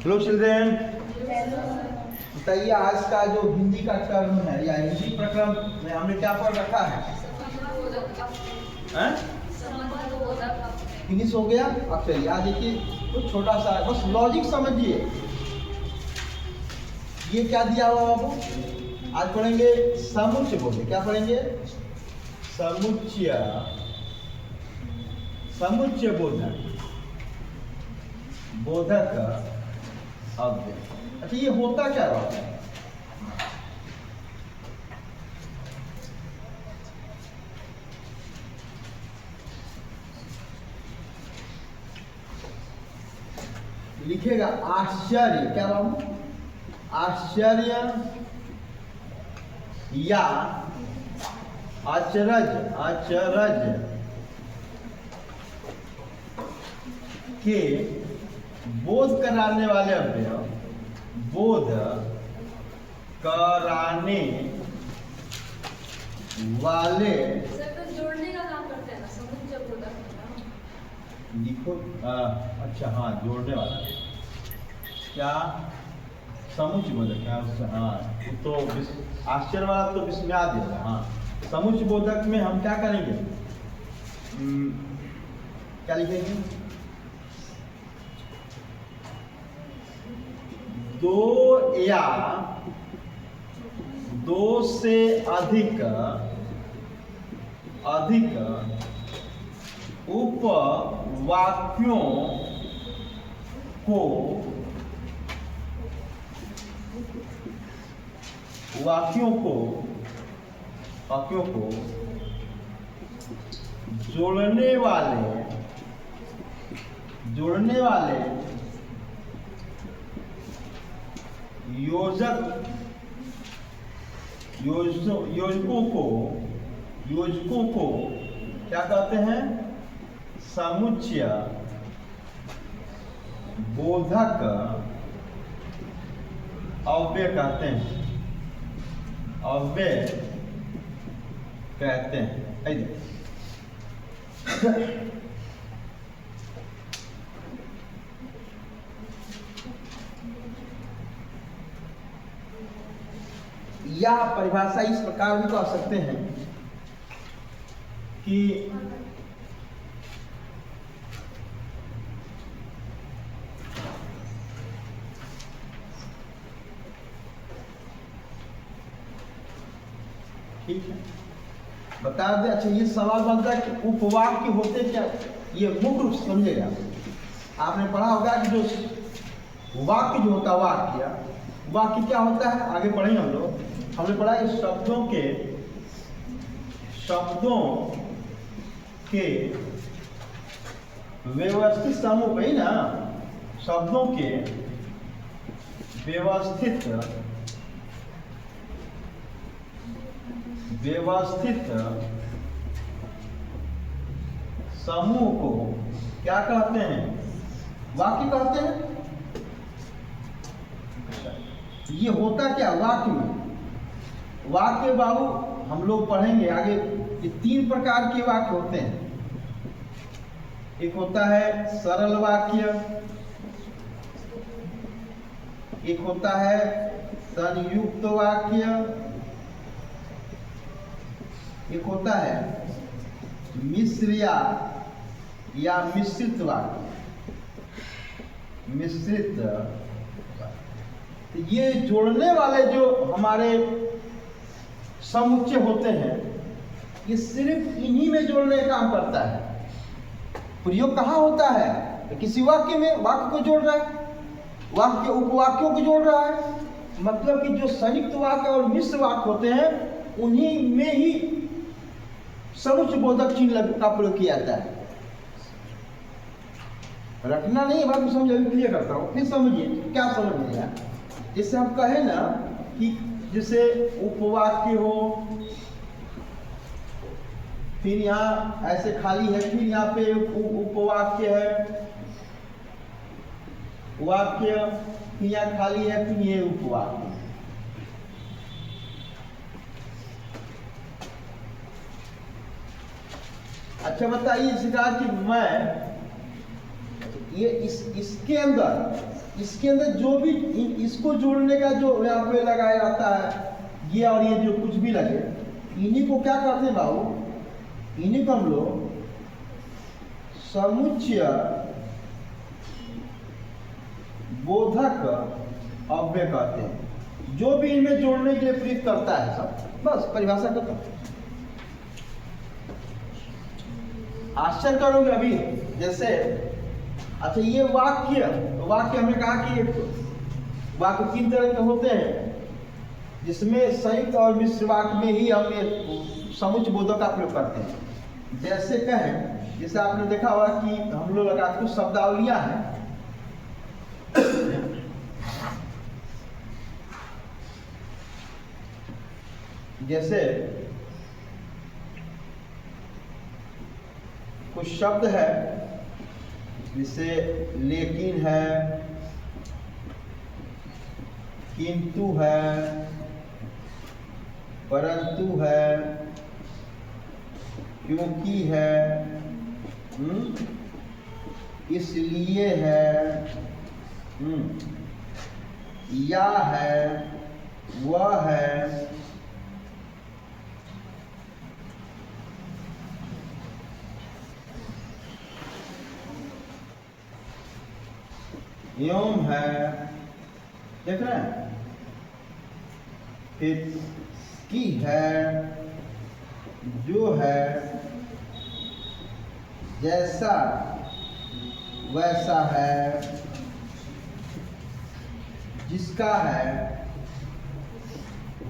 Hello children, बताइए आज का जो हिंदी का टर्म है या हिंदी प्रक्रम में हमने क्या पढ़ रखा है? फिनिश हो गया। अब चलिए आज देखिए कुछ छोटा सा बस लॉजिक समझिए। ये क्या दिया हुआ बाबू? आज पढ़ेंगे समुच्चय बोधक। क्या पढ़ेंगे? समुच्चय बोधक, बोधक अव्यय। अच्छा, ये होता क्या रहता है? लिखेगा आश्चर्य। क्या बाबू? आश्चर्य या अचरज के बोध कराने वाले अव्यय, बोध कराने वाले जोड़ने का काम करते हैं ना समुच्चय बोधक। लिखो। अच्छा हाँ, जोड़ने वाला क्या समुच्चय बोधक? क्या हाँ, तो आश्चर्य वाला तो विस्मया देगा। हाँ, समुच्चय बोधक में हम क्या करेंगे? क्या लिखेंगे? दो या दो से अधिक उपवाक्यों को जोड़ने वाले योजकों को क्या कहते हैं? समुच्चय बोधक अव्यय कहते हैं। या परिभाषा इस प्रकार भी कह सकते हैं कि ठीक है, बता दे। अच्छा, ये सवाल बनता है कि उपवाक्य होते क्या? ये मुख्य रूप से समझेगा। आपने पढ़ा होगा कि जो वाक्य जो होता है, वाक्य क्या होता है? आगे पढ़ेंगे हम लोग। हमने पढ़ा कि शब्दों के व्यवस्थित समूह भाई ना, शब्दों के व्यवस्थित समूह को क्या कहते हैं? वाक्य कहते हैं। ये होता क्या वाक्य में? वाक्य बाबू हम लोग पढ़ेंगे आगे। ये तीन प्रकार के वाक्य होते हैं। एक होता है सरल वाक्य, एक होता है संयुक्त वाक्य, एक होता है मिश्र या मिश्रित वाक्य। ये जोड़ने वाले जो हमारे समुच्चय होते हैं, ये सिर्फ इन्हीं में जोड़ने का काम करता है। प्रयोग कहाँ होता है? तो किसी वाक्य में वाक्य को जोड़ रहा है, वाक्य उपवाक्यों को जोड़ रहा है। मतलब कि जो संयुक्त वाक्य और मिश्र वाक्य होते हैं, उन्हीं में ही समुच्चय बोधक चिन्ह का प्रयोग किया जाता है। रखना नहीं है, बात को समझ क्लियर करता हूँ, फिर समझिए क्या समझ में आया। जैसे हम कहें ना कि जैसे उपवाक्य हो, फिर यहाँ ऐसे खाली है, फिर यहाँ पे उपवाक्य है, वाक्य, फिर यहाँ खाली है, फिर ये उपवाक्य। अच्छा बताइए, इस प्रकार की मैं ये इसके अंदर जो भी इसको जोड़ने का जो यहाँ पे लगाया जाता है, ये और ये जो कुछ भी लगे, इन्हीं को क्या कहते हैं बाबू? इन्हीं को हम लोग समुच्चय बोधक अव्यय कहते हैं। जो भी इनमें जोड़ने के लिए प्रयुक्त करता है सब, बस परिभाषा खत्म। आश्चर्य करोगे अभी, जैसे अच्छा ये वाक्य हमने कहा कि वाक्य 3 तरह के होते हैं, जिसमें संयुक्त और मिश्र वाक्य में ही हम ये समुच्चय बोधक का प्रयोग करते हैं। जैसे कहें, जैसे आपने देखा होगा कि हम लोग लगा कुछ शब्दावलियां हैं, जैसे कुछ शब्द है, जैसे लेकिन है, किंतु है, परंतु है, क्योंकि है, इसलिए है, या है, वह है, एवं है, देख रहे हैं, फिर की है, जो है, जैसा वैसा है, जिसका है,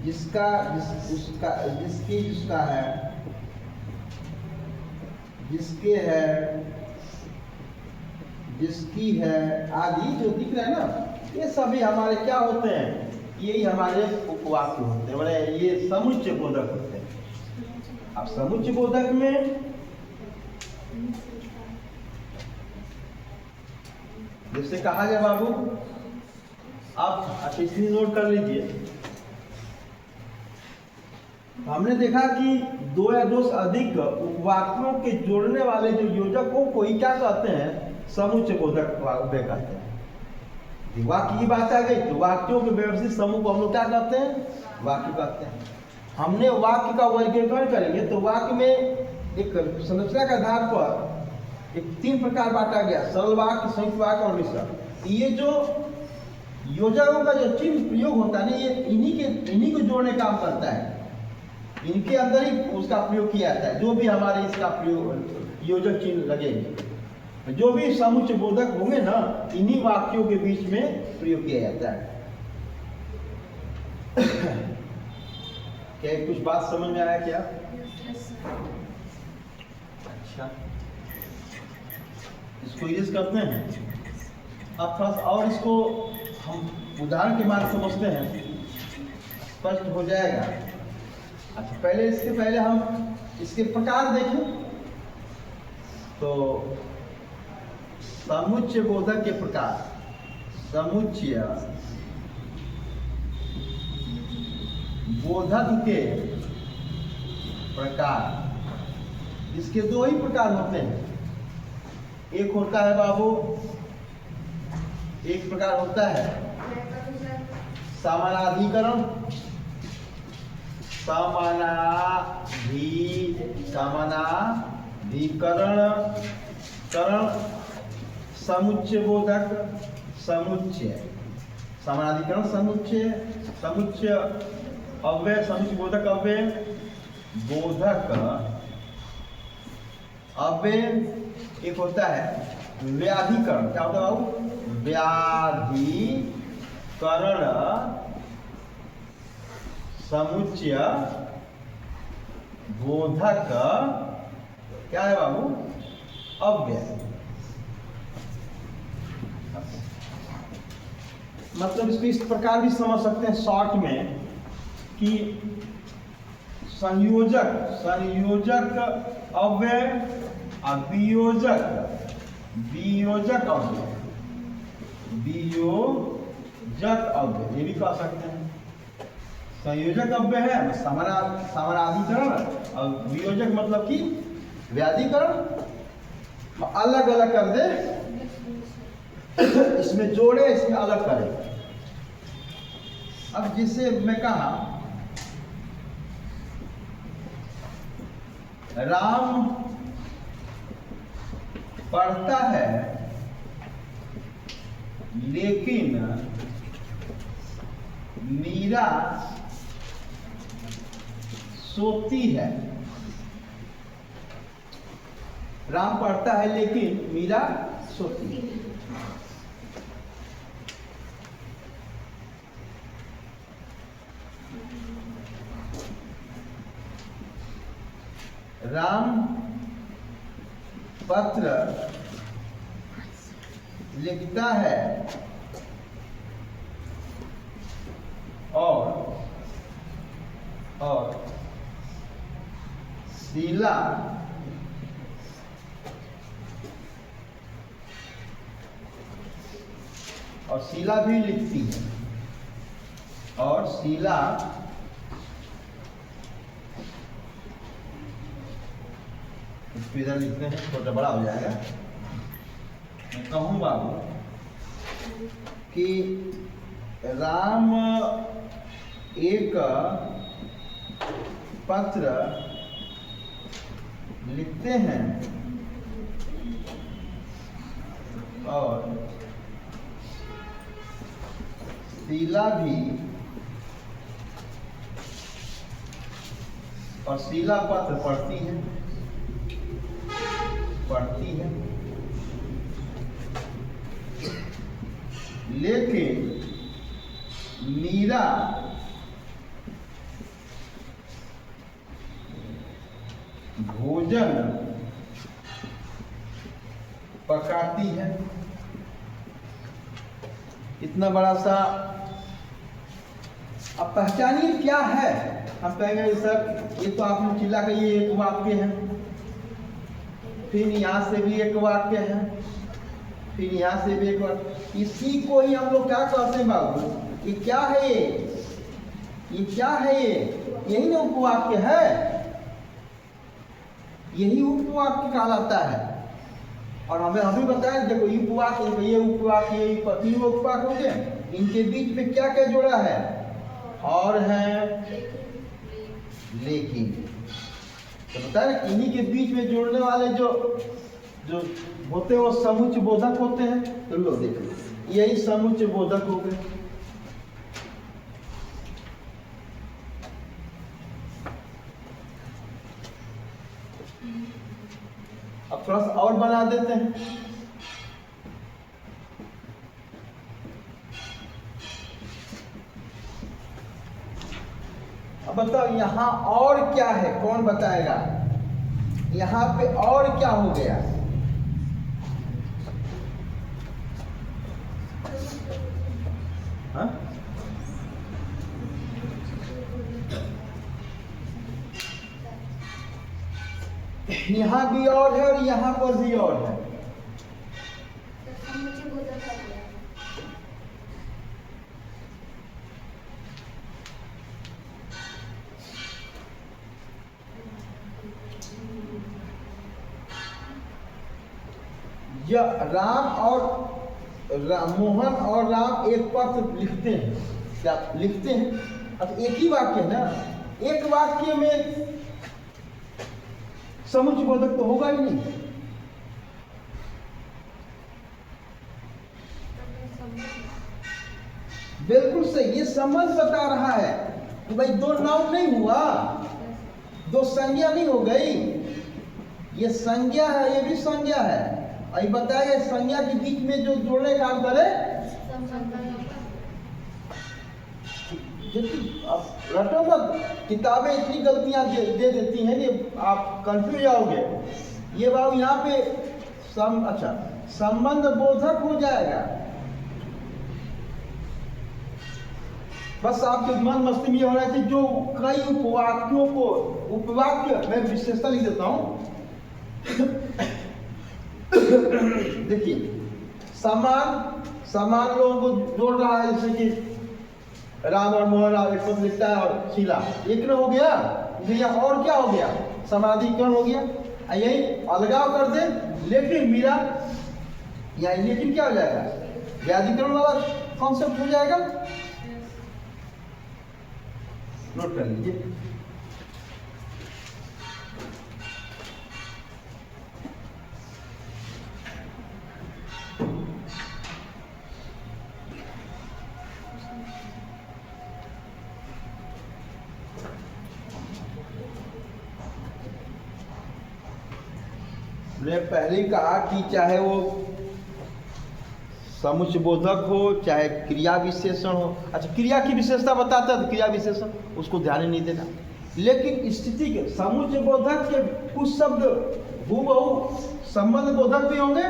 जिसका उसका, जिसकी जिसका है, जिसके है, जिसकी है, आदि जो दिख रहा है ना, ये सभी हमारे क्या होते हैं? यही हमारे उपवाक्य होते हैं, बोले ये समुच्चय बोधक होते हैं। अब समुच्चय बोधक में जैसे कहा जाए बाबू, आप अच्छा इसलिए नोट कर लीजिए, हमने देखा कि 2 या 2 से अधिक उपवाक्यों के जोड़ने वाले जो योजकों को ही क्या कहते हैं? समुच्चय बोधक अव्यय कहते हैं। वाक्य की बात आ गई तो वाक्यों के व्यवस्थित समूह को हम लोग क्या कहते हैं? वाक्य कहते हैं। हमने वाक्य का वर्गीकरण करेंगे तो वाक्य में एक संरचना के आधार पर एक 3 प्रकार बांटा गया, सरल वाक्य, संयुक्त वाक्य और मिश्र। ये जो योजकों का जो चिन्ह प्रयोग होता है ना, ये इन्हीं को जोड़ने का काम करता है। इनके अंदर ही उसका प्रयोग किया जाता है। जो भी हमारे इसका प्रयोग योजक चिन्ह लगेंगे, जो भी समुच्चय बोधक होंगे ना, इन्हीं वाक्यों के बीच में प्रयोग किया जाता है। क्या कुछ बात समझ में आया क्या? अच्छा, इसको यूज करते हैं। अब थोड़ा सा और इसको हम उदाहरण के माध्यम से समझते हैं, स्पष्ट हो जाएगा। अच्छा, इसके पहले हम इसके प्रकार देखें तो समुच्चय बोधक के प्रकार। समुच्चय बोधक के प्रकार, इसके 2 ही प्रकार होते हैं। एक होता है बाबू, एक प्रकार होता है समानाधिकरण, समानाधिकरण समुच्चय बोधक, समुच्चय समानाधिकरण, समुच्चय अव्यय, समुच्चय बोधक अव्यय, बोधक अव्यय। एक होता है व्याधिकरण। क्या होता है बाबू? व्याधिकरण समुच्चय बोधक क्या है बाबू? अव्यय। मतलब इसको इस प्रकार भी समझ सकते हैं शॉर्ट में कि संयोजक अव्यय और वियोजक अव्यय, ये भी कह सकते हैं। संयोजक अव्यय है समानाधिकरण, और वियोजक मतलब कि व्याधिकरण। अलग अलग कर दे इसमें जोड़े, इसमें अलग करें। अब जिसे मैं कहा राम पढ़ता है लेकिन मीरा सोती है। राम पढ़ता है लेकिन मीरा सोती है। राम पत्र लिखता है और शीला भी लिखती है। और शीला इसको इधर लिखते हैं, छोटा बड़ा हो जाएगा। मैं कहूँ बाबू कि राम एक पत्र लिखते हैं और शीला पत्र पढ़ती है। लेकिन मीरा भोजन पकाती है। इतना बड़ा सा, अब पहचानिए क्या है। हम कहेंगे सर ये तो आपने चिल्ला के ये एक वाक्य है, फिर यहाँ से भी एक वाक्य है, फिर यहाँ से भी एक वाक्य। इसी को ही हम लोग क्या कहते हैं बाबू, ये क्या है, ये क्या है, यही ना उपवाक्य है, यही उपवाक्य कहलाता है। और हमें अभी बताया देखो ये उपवाक्य, ये उपवाक्य, ये तीन उपवाक्य हो गए। इनके बीच में क्या क्या जोड़ा है, और है लेकिन। तो बताया ना इन्हीं के बीच में जोड़ने वाले जो होते हैं वो समुच्चय बोधक होते हैं। तो लो देखो यही समुच्चय बोधक हो गए। अब थोड़ा सा और बना देते हैं। अब बताओ यहाँ और क्या है, कौन बताएगा? यहाँ पे और क्या हो गया? हाँ? यहाँ भी और है और यहाँ पर भी और है। राम और मोहन और राम एक पत्र लिखते हैं। क्या लिखते हैं? अब एक ही वाक्य है ना, एक वाक्य में समुच्चय बोधक तो होगा ही नहीं। बिल्कुल सही, ये संबंध बता रहा है कि भाई दो नाउन नहीं हुआ, दो संज्ञा नहीं हो गई। ये संज्ञा है, ये भी संज्ञा है। और बताया संज्ञा के बीच में जो जोड़ने का काम करे, अब रटो मत, किताबें इतनी गलतियां दे देती हैं कि आप कंफ्यूज जाओगे। ये बाबू यहाँ पे अच्छा संबंध बोधक हो जाएगा। बस आपके मन मस्ती में ये हो रहा है कि जो कई उपवाक्यों को, उपवाक्य मैं विशेषता लिख देता हूं। देखिए समान लोगों को जोड़ रहा है, जैसे कि राम और मोहन एक पद लिखता है और शीला एक न हो गया। यहाँ और क्या हो गया? समाधिकरण हो गया। यही अलगाव कर दे, लेकिन मीरा यहाँ लेकिन क्या हो जाएगा, व्याधिकरण वाला कॉन्सेप्ट हो जाएगा। नोट कर लीजिए। मैंने पहले ही कहा कि चाहे वो समुच्चय बोधक हो चाहे क्रिया विशेषण हो। अच्छा, क्रिया की विशेषता बताता है तो क्रिया विशेषण उसको ध्यान ही नहीं देना, लेकिन स्थिति के समुच्चय बोधक के कुछ शब्द हूबहू संबंध बोधक भी होंगे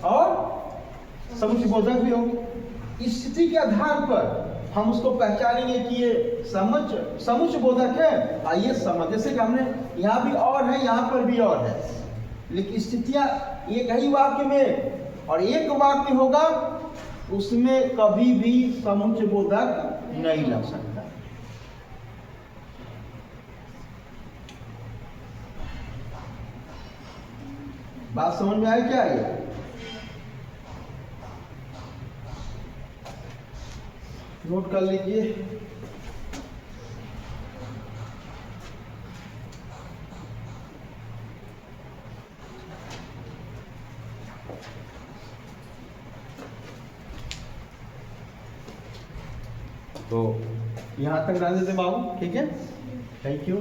और समुच्चय बोधक भी होंगे। स्थिति के आधार पर हम उसको पहचानेंगे कि ये समुच्चय बोधक है और ये संबंध। जैसे कि हमने यहाँ भी और है, यहाँ पर भी और है, लेकिन स्थितियां एक ही वाक्य में और एक वाक्य होगा उसमें कभी भी समुच्चय बोधक नहीं लग सकता। बात समझ में आई क्या? ये नोट कर लीजिए। तो यहाँ तक रहने देते बाबू, ठीक है, थैंक यू।